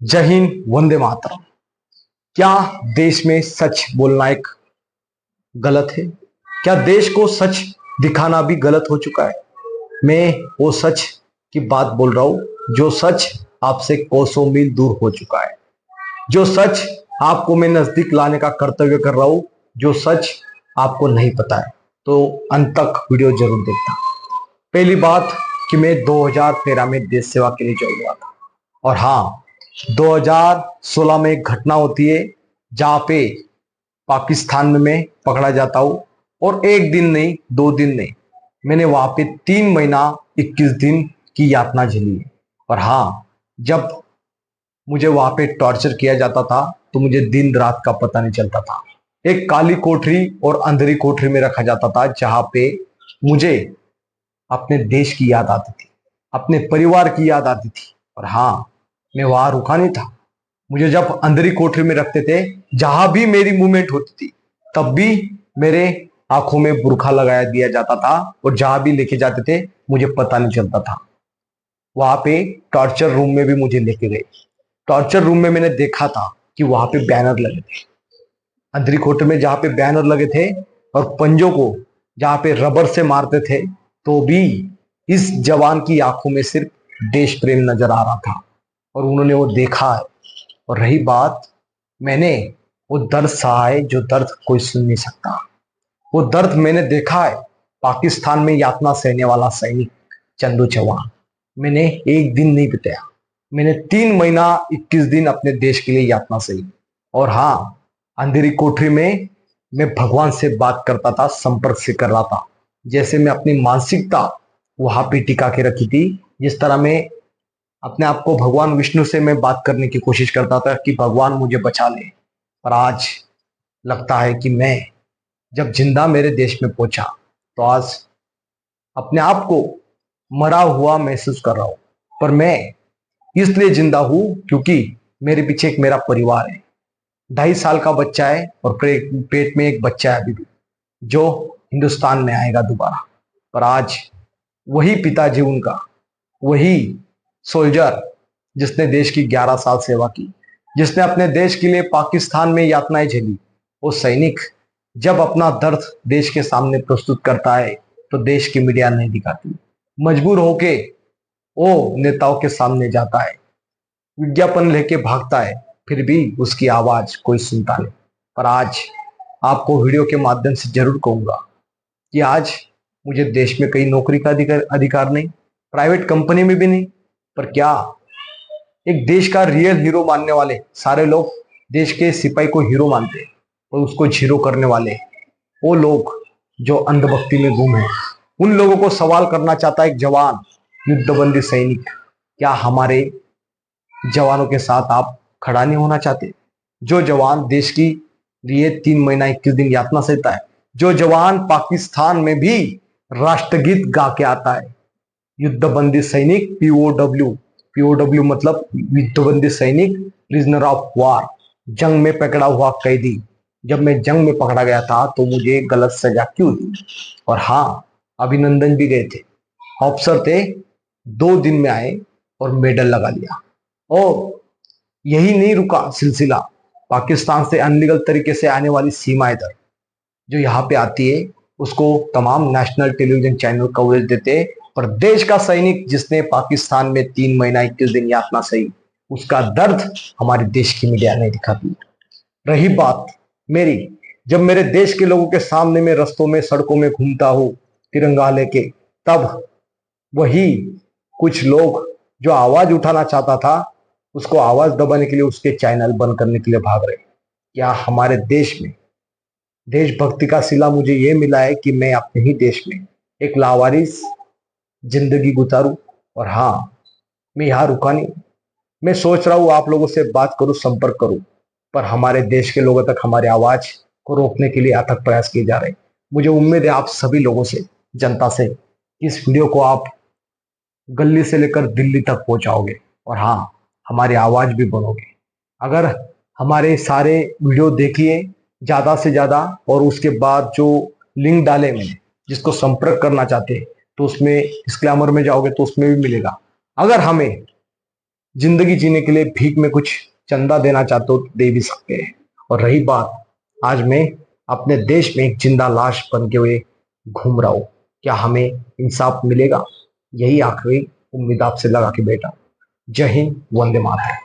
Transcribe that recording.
जय हिंद, वंदे मातरम। क्या देश में सच बोलना एक गलत है? क्या देश को सच दिखाना भी गलत हो चुका है? मैं वो सच की बात बोल रहा हूं जो सच आपसे कोसों मील दूर हो चुका है, जो सच आपको मैं नजदीक लाने का कर्तव्य कर रहा हूं, जो सच आपको नहीं पता है। तो अंत तक वीडियो जरूर देखना। पहली बात कि मैं 2013 में देश सेवा के लिए ज्वाइन हुआ था। और हाँ, 2016 में एक घटना होती है जहां पे पाकिस्तान में मैं पकड़ा जाता हूं। और एक दिन नहीं, 2 दिन नहीं, मैंने वहां पे 3 महीना 21 दिन की यातना झेली है। और हाँ, जब मुझे वहां पे टॉर्चर किया जाता था तो मुझे दिन रात का पता नहीं चलता था। एक काली कोठरी और अंधेरी कोठरी में रखा जाता था जहां पे मुझे अपने देश की याद आती थी, अपने परिवार की याद आती थी। और हाँ, मैं वहां रुका नहीं था। मुझे जब अंदरी कोठरी में रखते थे, जहां भी मेरी मूवमेंट होती थी तब भी मेरे आंखों में बुरखा लगाया दिया जाता था, और जहां भी लेके जाते थे मुझे पता नहीं चलता था। वहां पे टॉर्चर रूम में भी मुझे लेके गए। टॉर्चर रूम में मैंने देखा था कि वहां पे बैनर लगे थे, अंदरी कोठरी में जहां पे बैनर लगे थे, और पंजों को जहां पे रबर से मारते थे, तो भी इस जवान की आंखों में सिर्फ देश प्रेम नजर आ रहा था, और उन्होंने वो देखा है। और रही बात, मैंने वो दर्द सहा है जो दर्द कोई सुन नहीं सकता। वो दर्द मैंने देखा है पाकिस्तान में यातना सहने वाला सैनिक चंदू चौहान। मैंने एक दिन नहीं बिताया, मैंने 3 महीना 21 दिन अपने देश के लिए यातना सही। और हाँ, अंधेरी कोठरी में मैं भगवान से बात करता था, संपर्क से कर रहा था। जैसे मैं अपनी मानसिकता वहां पे टिका के रखी थी, जिस तरह मैं अपने आप को भगवान विष्णु से मैं बात करने की कोशिश करता था कि भगवान मुझे बचा ले। पर आज लगता है कि मैं जब जिंदा मेरे देश में पहुंचा तो आज अपने आप को मरा हुआ महसूस कर रहा हूं। पर मैं इसलिए जिंदा हूं क्योंकि मेरे पीछे एक मेरा परिवार है। 2.5 साल का बच्चा है, और पेट में एक बच्चा है अभी भी, जो हिंदुस्तान में आएगा दोबारा। पर आज वही पिताजी उनका, वही सोल्जर जिसने देश की 11 साल सेवा की, जिसने अपने देश के लिए पाकिस्तान में यातनाएं झेली, वो सैनिक जब अपना दर्द देश के सामने प्रस्तुत करता है तो देश की मीडिया नहीं दिखाती। मजबूर होके वो नेताओं के सामने जाता है, विज्ञापन लेके भागता है, फिर भी उसकी आवाज कोई सुनता नहीं। पर आज आपको वीडियो के माध्यम से जरूर कहूंगा कि आज मुझे देश में कहीं नौकरी का अधिकार नहीं, प्राइवेट कंपनी में भी नहीं। पर क्या एक देश का रियल हीरो मानने वाले सारे लोग देश के सिपाही को हीरो मानते हैं, और उसको जीरो करने वाले वो लोग जो अंधभक्ति में गुम है, उन लोगों को सवाल करना चाहता है एक जवान, युद्धबंदी सैनिक, क्या हमारे जवानों के साथ आप खड़ा नहीं होना चाहते? जो जवान देश की लिए 3 महीना 21 दिन यातना सहता है, जो जवान पाकिस्तान में भी राष्ट्रगीत गा के आता है, युद्धबंदी सैनिक, पीओडब्ल्यू। पीओडब्ल्यू मतलब युद्धबंदी सैनिक, प्रिजनर ऑफ वार, जंग में पकड़ा हुआ कैदी। जब मैं जंग में पकड़ा गया था तो मुझे गलत सजा क्यों दी? और हाँ, अभिनंदन भी गए थे, ऑफिसर थे, 2 दिन में आए और मेडल लगा लिया। और यही नहीं रुका सिलसिला, पाकिस्तान से अनलीगल तरीके से आने वाली सीमा इधर जो यहाँ पे आती है, उसको तमाम नेशनल टेलीविजन चैनल कवरेज देते हैं। पर देश का सैनिक जिसने पाकिस्तान में 3 महीना 21 दिन यातना सही, उसका दर्द हमारे देश की मीडिया नहीं दिखाती। रही बात मेरी, जब मेरे देश के लोगों के सामने में रस्तों में सड़कों में घूमता हूँ तिरंगा लेके, तब वही कुछ लोग जो आवाज उठाना चाहता था, उसको आवाज दबाने के लिए उसके चैनल बंद करने के लिए भाग रहे। क्या हमारे देश में देशभक्ति का सिला मुझे ये मिला है कि मैं अपने ही देश में एक लावारिस जिंदगी गुजारूं? और हाँ, मैं यहाँ रुका नहीं, मैं सोच रहा हूँ आप लोगों से बात करूं, संपर्क करूं। पर हमारे देश के लोगों तक हमारी आवाज को रोकने के लिए अथक प्रयास किए जा रहे हैं। मुझे उम्मीद है आप सभी लोगों से, जनता से, इस वीडियो को आप गली से लेकर दिल्ली तक पहुंचाओगे, और हाँ, हमारी आवाज भी बनोगे। अगर हमारे सारे वीडियो देखिए ज्यादा से ज्यादा, और उसके बाद जो लिंक डाले मैंने, जिसको संपर्क करना चाहते हैं, तो उसमें डिस्क्लेमर में जाओगे तो उसमें भी मिलेगा। अगर हमें जिंदगी जीने के लिए भीख में कुछ चंदा देना चाहते हो तो दे भी सकते हैं। और रही बात, आज मैं अपने देश में एक जिंदा लाश बन के हुए घूम रहा हूं, क्या हमें इंसाफ मिलेगा? यही आखिरी उम्मीद आपसे लगा के बैठा। जय हिंद, वंदे मातरम।